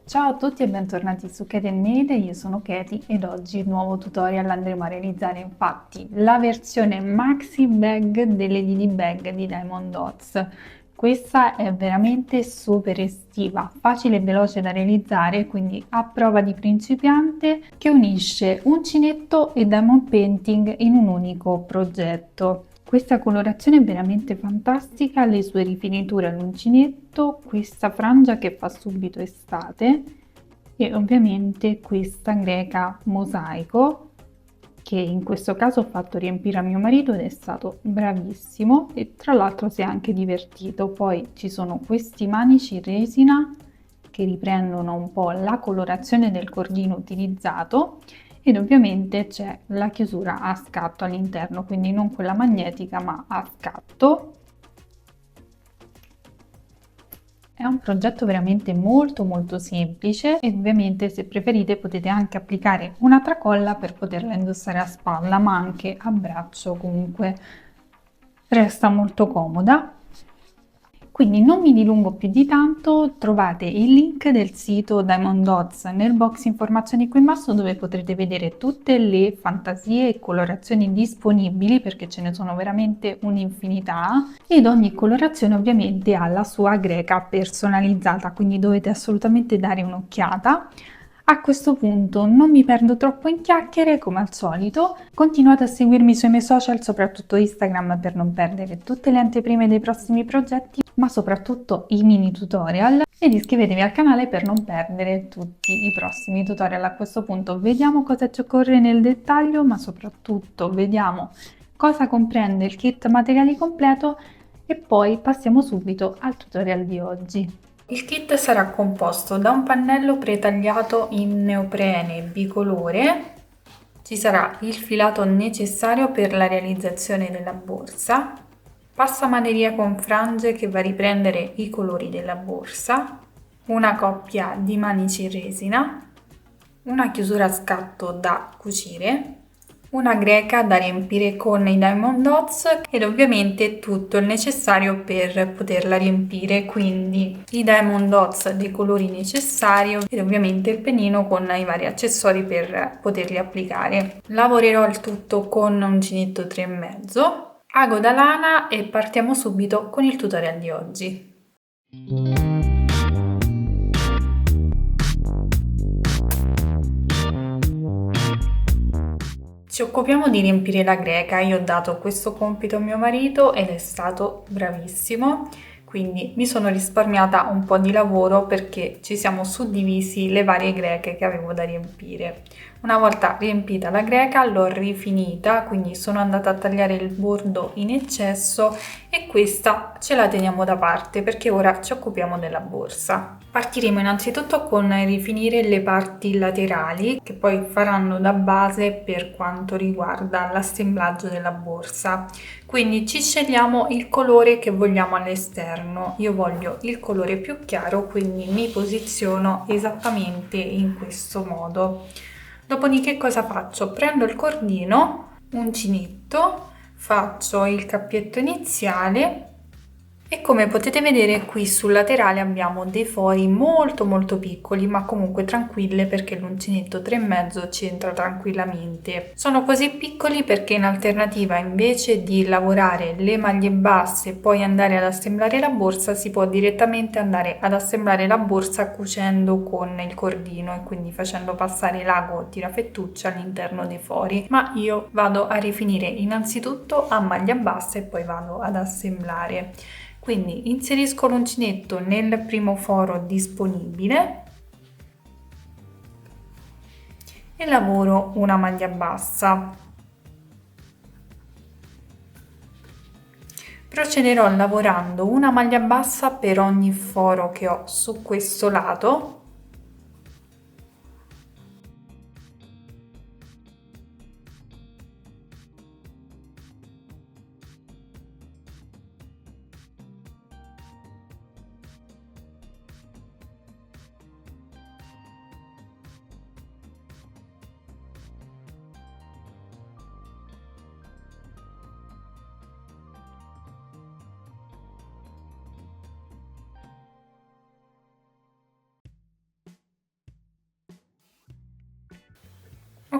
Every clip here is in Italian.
Ciao a tutti e bentornati su Kate Made, io sono Katie ed oggi nuovo tutorial andremo a realizzare infatti la versione maxi bag delle Didi Bag di Diamond Dots. Questa è veramente super estiva, facile e veloce da realizzare, quindi a prova di principiante, che unisce uncinetto e diamond painting in un unico progetto. Questa colorazione è veramente fantastica, le sue rifiniture all'uncinetto, questa frangia che fa subito estate e ovviamente questa greca mosaico che in questo caso ho fatto riempire a mio marito ed è stato bravissimo e tra l'altro si è anche divertito. Poi ci sono questi manici in resina che riprendono un po' la colorazione del cordino utilizzato ed ovviamente c'è la chiusura a scatto all'interno, quindi non quella magnetica ma a scatto. È un progetto veramente molto semplice e ovviamente se preferite potete anche applicare una tracolla per poterla indossare a spalla ma anche a braccio, comunque resta molto comoda. Quindi non mi dilungo più di tanto, trovate il link del sito Diamond Dots nel box informazioni qui in basso dove potrete vedere tutte le fantasie e colorazioni disponibili perché ce ne sono veramente un'infinità ed ogni colorazione ovviamente ha la sua greca personalizzata, quindi dovete assolutamente dare un'occhiata. A questo punto non mi perdo troppo in chiacchiere, come al solito. Continuate a seguirmi sui miei social, soprattutto Instagram, per non perdere tutte le anteprime dei prossimi progetti, ma soprattutto i mini tutorial. Ed iscrivetevi al canale per non perdere tutti i prossimi tutorial. A questo punto vediamo cosa ci occorre nel dettaglio, ma soprattutto vediamo cosa comprende il kit materiali completo e poi passiamo subito al tutorial di oggi. Il kit sarà composto da un pannello pretagliato in neoprene bicolore, ci sarà il filato necessario per la realizzazione della borsa, passamaneria con frange che va a riprendere i colori della borsa, una coppia di manici in resina, una chiusura a scatto da cucire, una greca da riempire con i diamond dots ed ovviamente tutto il necessario per poterla riempire, quindi i diamond dots dei colori necessari ed ovviamente il pennino con i vari accessori per poterli applicare. Lavorerò il tutto con uncinetto 3,5, ago da lana e partiamo subito con il tutorial di oggi. Ci occupiamo di riempire la greca, io ho dato questo compito a mio marito ed è stato bravissimo, quindi mi sono risparmiata un po' di lavoro perché ci siamo suddivisi le varie greche che avevo da riempire. Una volta riempita la greca l'ho rifinita, quindi sono andata a tagliare il bordo in eccesso e questa ce la teniamo da parte perché ora ci occupiamo della borsa. Partiremo innanzitutto con rifinire le parti laterali che poi faranno da base per quanto riguarda l'assemblaggio della borsa. Quindi ci scegliamo il colore che vogliamo all'esterno. Io voglio il colore più chiaro, quindi mi posiziono esattamente in questo modo. Dopodiché cosa faccio? Prendo il cordino, uncinetto, faccio il cappietto iniziale e come potete vedere qui sul laterale abbiamo dei fori molto piccoli ma comunque tranquille perché l'uncinetto 3,5 c'entra tranquillamente. Sono così piccoli perché in alternativa invece di lavorare le maglie basse e poi andare ad assemblare la borsa si può direttamente andare ad assemblare la borsa cucendo con il cordino e quindi facendo passare l'ago tirafettuccia all'interno dei fori, ma io vado a rifinire innanzitutto a maglia bassa e poi vado ad assemblare. Quindi inserisco l'uncinetto nel primo foro disponibile e lavoro una maglia bassa. Procederò lavorando una maglia bassa per ogni foro che ho su questo lato.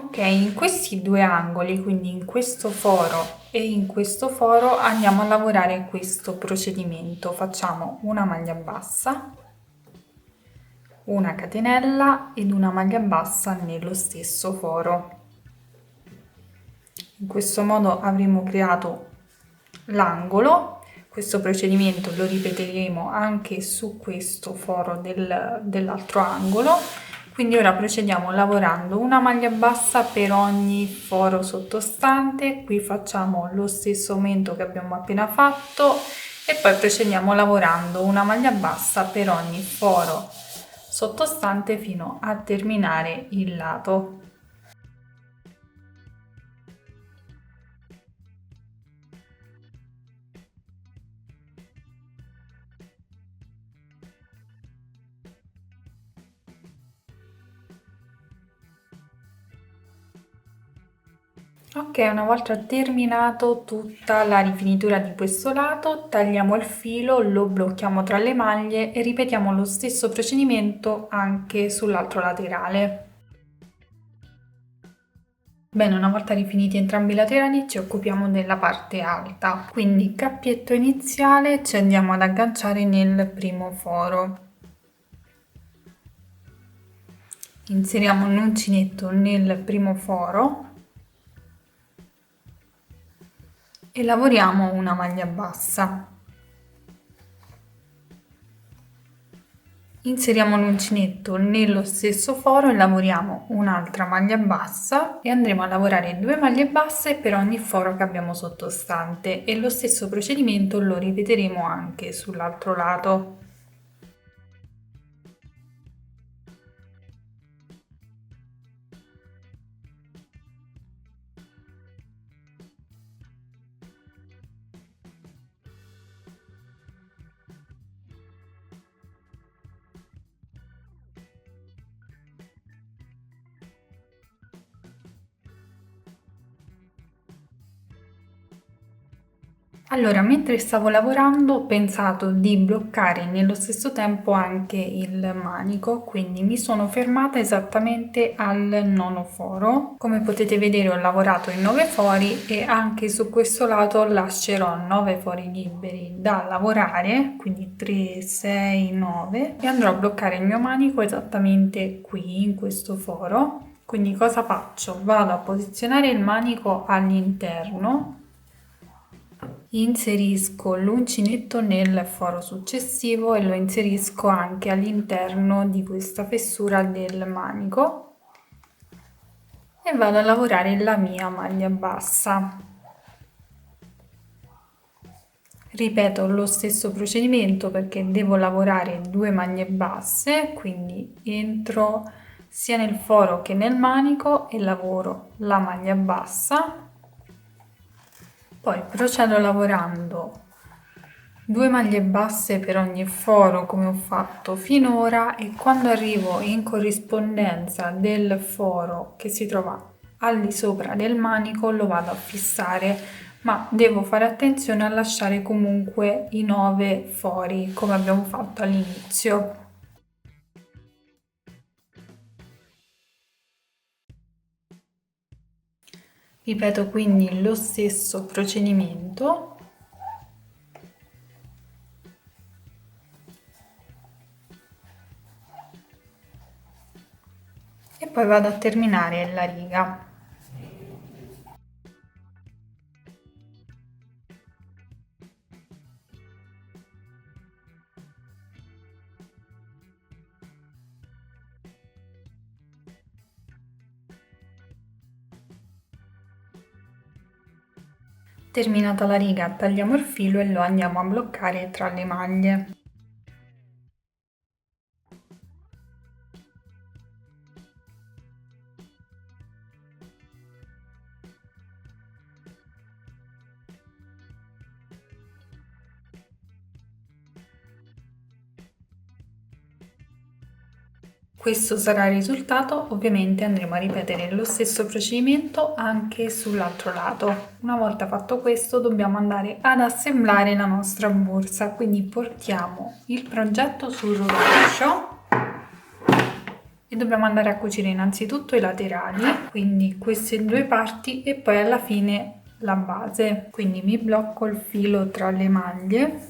Ok, in questi due angoli, quindi in questo foro e in questo foro, andiamo a lavorare questo procedimento. Facciamo una maglia bassa, una catenella ed una maglia bassa nello stesso foro. In questo modo avremo creato l'angolo. Questo procedimento lo ripeteremo anche su questo foro dell'altro angolo. Quindi ora procediamo lavorando una maglia bassa per ogni foro sottostante. Qui facciamo lo stesso aumento che abbiamo appena fatto e poi procediamo lavorando una maglia bassa per ogni foro sottostante fino a terminare il lato. Ok, una volta terminato tutta la rifinitura di questo lato, tagliamo il filo, lo blocchiamo tra le maglie e ripetiamo lo stesso procedimento anche sull'altro laterale. Bene, una volta rifiniti entrambi i laterali ci occupiamo della parte alta, quindi cappietto iniziale ci andiamo ad agganciare nel primo foro. Inseriamo un uncinetto nel primo foro e lavoriamo una maglia bassa. Inseriamo l'uncinetto nello stesso foro e lavoriamo un'altra maglia bassa e andremo a lavorare 2 maglie basse per ogni foro che abbiamo sottostante e lo stesso procedimento lo ripeteremo anche sull'altro lato. Allora, mentre stavo lavorando ho pensato di bloccare nello stesso tempo anche il manico, quindi mi sono fermata esattamente al 9° foro. Come potete vedere ho lavorato in 9 fori e anche su questo lato lascerò 9 fori liberi da lavorare, quindi 3, 6, 9 e andrò a bloccare il mio manico esattamente qui in questo foro. Quindi cosa faccio? Vado a posizionare il manico all'interno, inserisco l'uncinetto nel foro successivo e lo inserisco anche all'interno di questa fessura del manico e vado a lavorare la mia maglia bassa. Ripeto lo stesso procedimento perché devo lavorare 2 maglie basse, quindi entro sia nel foro che nel manico e lavoro la maglia bassa. Poi procedo lavorando 2 maglie basse per ogni foro come ho fatto finora e quando arrivo in corrispondenza del foro che si trova al di sopra del manico lo vado a fissare, ma devo fare attenzione a lasciare comunque i 9 fori come abbiamo fatto all'inizio. Ripeto quindi lo stesso procedimento e poi vado a terminare la riga. Terminata la riga tagliamo il filo e lo andiamo a bloccare tra le maglie. Questo sarà il risultato, ovviamente andremo a ripetere lo stesso procedimento anche sull'altro lato. Una volta fatto questo dobbiamo andare ad assemblare la nostra borsa, quindi portiamo il progetto sul rovescio e dobbiamo andare a cucire innanzitutto i laterali, quindi queste due parti, e poi alla fine la base. Quindi mi blocco il filo tra le maglie.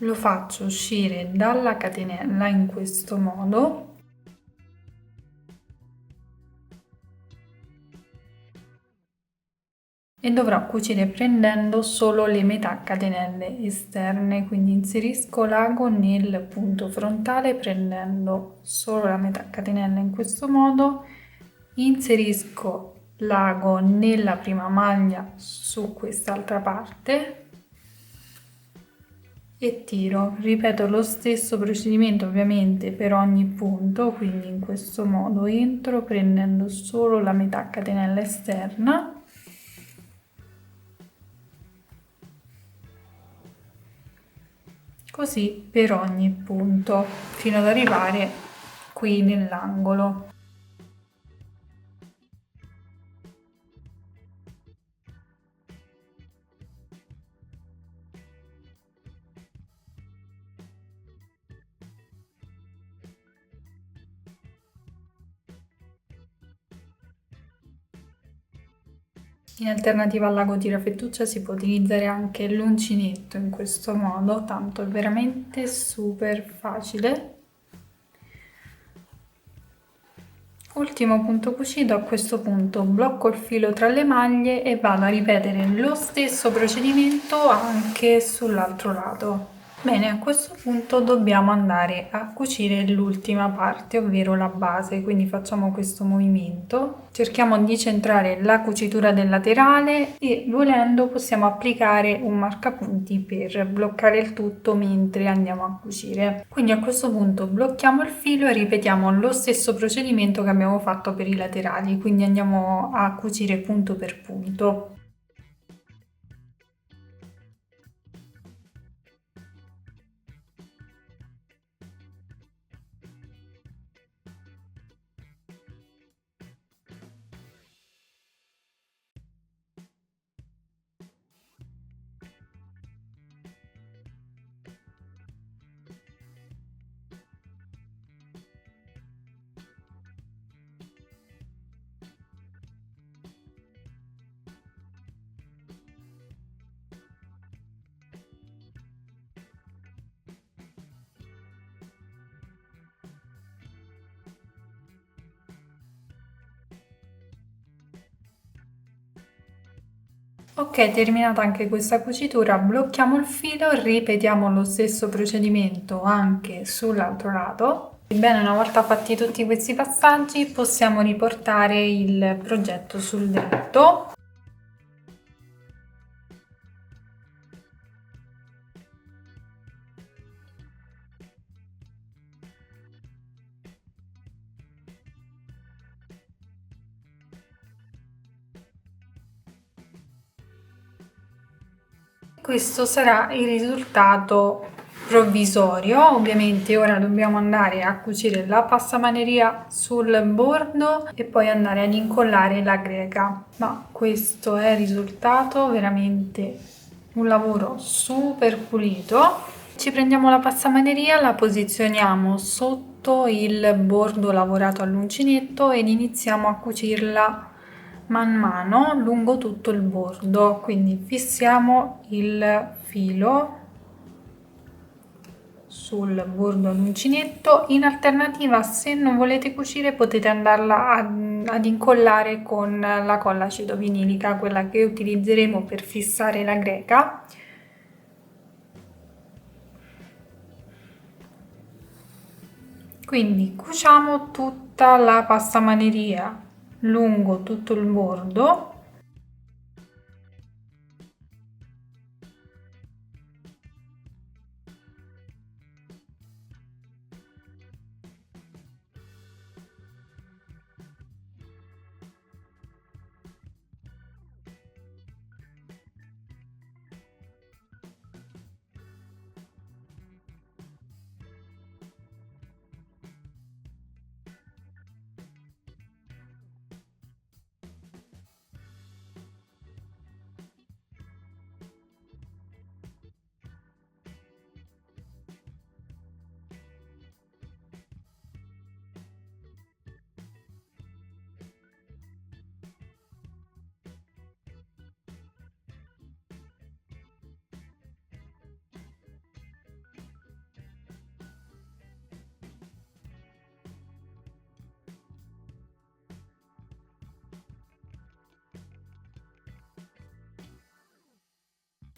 Lo faccio uscire dalla catenella in questo modo e dovrò cucire prendendo solo le metà catenelle esterne, quindi inserisco l'ago nel punto frontale prendendo solo la metà catenella in questo modo, inserisco l'ago nella prima maglia su quest'altra parte e tiro. Ripeto lo stesso procedimento ovviamente per ogni punto, quindi in questo modo entro prendendo solo la metà catenella esterna così per ogni punto fino ad arrivare qui nell'angolo. In alternativa all'ago tirafettuccia si può utilizzare anche l'uncinetto in questo modo, tanto è veramente super facile. Ultimo punto cucito, a questo punto blocco il filo tra le maglie e vado a ripetere lo stesso procedimento anche sull'altro lato. Bene, a questo punto dobbiamo andare a cucire l'ultima parte, ovvero la base, quindi facciamo questo movimento, cerchiamo di centrare la cucitura del laterale e volendo possiamo applicare un marcapunti per bloccare il tutto mentre andiamo a cucire. Quindi a questo punto blocchiamo il filo e ripetiamo lo stesso procedimento che abbiamo fatto per i laterali, quindi andiamo a cucire punto per punto. Ok, terminata anche questa cucitura, blocchiamo il filo, ripetiamo lo stesso procedimento anche sull'altro lato. Bene, una volta fatti tutti questi passaggi possiamo riportare il progetto sul dritto. Questo sarà il risultato provvisorio. Ovviamente ora dobbiamo andare a cucire la passamaneria sul bordo e poi andare ad incollare la greca, ma questo è il risultato, veramente un lavoro super pulito. Ci prendiamo la passamaneria, la posizioniamo sotto il bordo lavorato all'uncinetto ed iniziamo a cucirla man mano lungo tutto il bordo, quindi fissiamo il filo sul bordo all'uncinetto. In alternativa, se non volete cucire, potete andarla ad incollare con la colla aceto-vinilica, quella che utilizzeremo per fissare la greca. Quindi cuciamo tutta la passamaneria lungo tutto il bordo.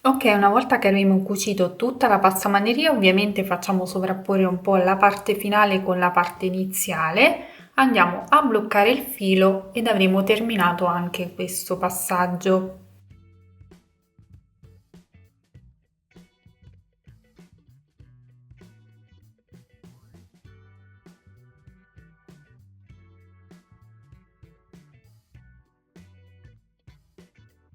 Ok, una volta che abbiamo cucito tutta la passapaneria, ovviamente facciamo sovrapporre un po' la parte finale con la parte iniziale, andiamo a bloccare il filo ed avremo terminato anche questo passaggio.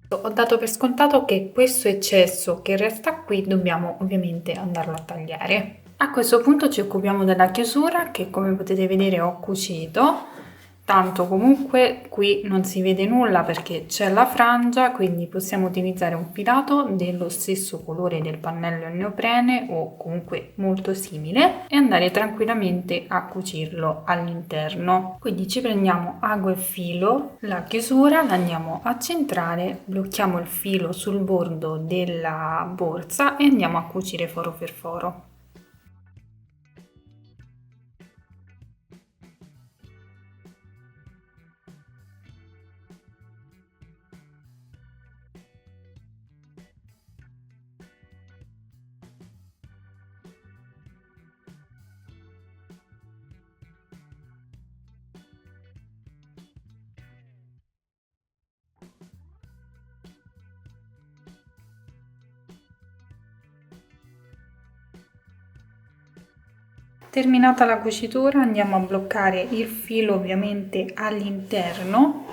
Ho dato per scontato che questo eccesso che resta qui dobbiamo ovviamente andarlo a tagliare. A questo punto ci occupiamo della chiusura che, come potete vedere, ho cucito. Tanto comunque qui non si vede nulla perché c'è la frangia, quindi possiamo utilizzare un filato dello stesso colore del pannello in neoprene o comunque molto simile e andare tranquillamente a cucirlo all'interno. Quindi ci prendiamo ago e filo, la chiusura la andiamo a centrare, blocchiamo il filo sul bordo della borsa e andiamo a cucire foro per foro. Terminata la cucitura andiamo a bloccare il filo ovviamente all'interno.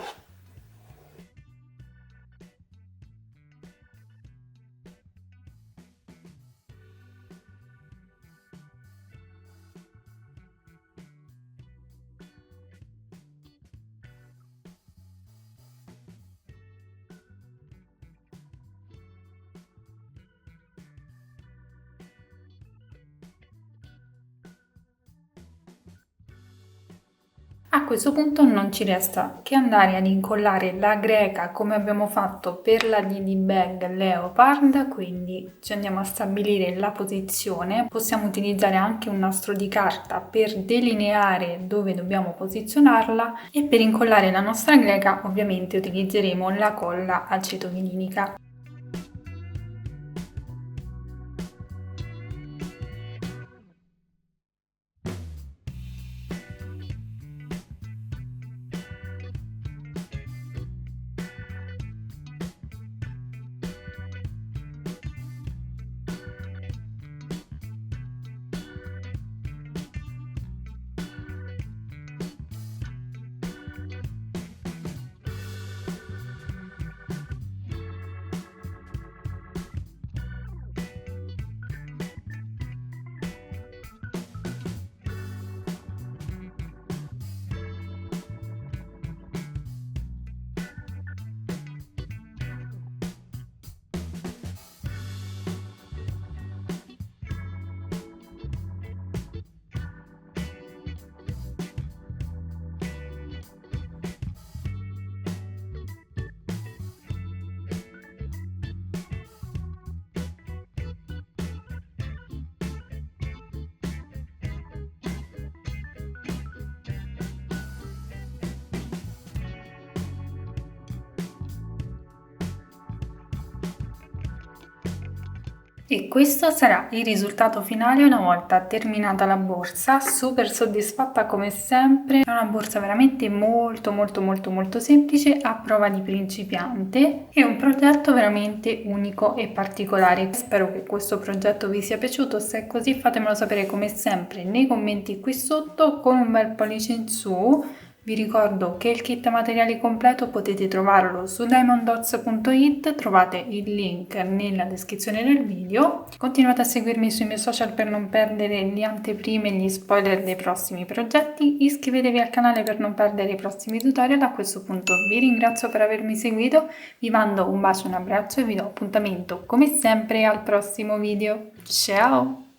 A questo punto non ci resta che andare ad incollare la greca come abbiamo fatto per la DD Bag Leopard, quindi ci andiamo a stabilire la posizione. Possiamo utilizzare anche un nastro di carta per delineare dove dobbiamo posizionarla e per incollare la nostra greca ovviamente utilizzeremo la colla acetovinilica. E questo sarà il risultato finale una volta terminata la borsa, super soddisfatta come sempre. È una borsa veramente molto semplice, a prova di principiante e un progetto veramente unico e particolare. Spero che questo progetto vi sia piaciuto, se è così fatemelo sapere come sempre nei commenti qui sotto con un bel pollice in su. Vi ricordo che il kit materiali completo potete trovarlo su diamonddots.it, trovate il link nella descrizione del video. Continuate a seguirmi sui miei social per non perdere le anteprime e gli spoiler dei prossimi progetti. Iscrivetevi al canale per non perdere i prossimi tutorial. A questo punto vi ringrazio per avermi seguito, vi mando un bacio e un abbraccio e vi do appuntamento come sempre al prossimo video. Ciao!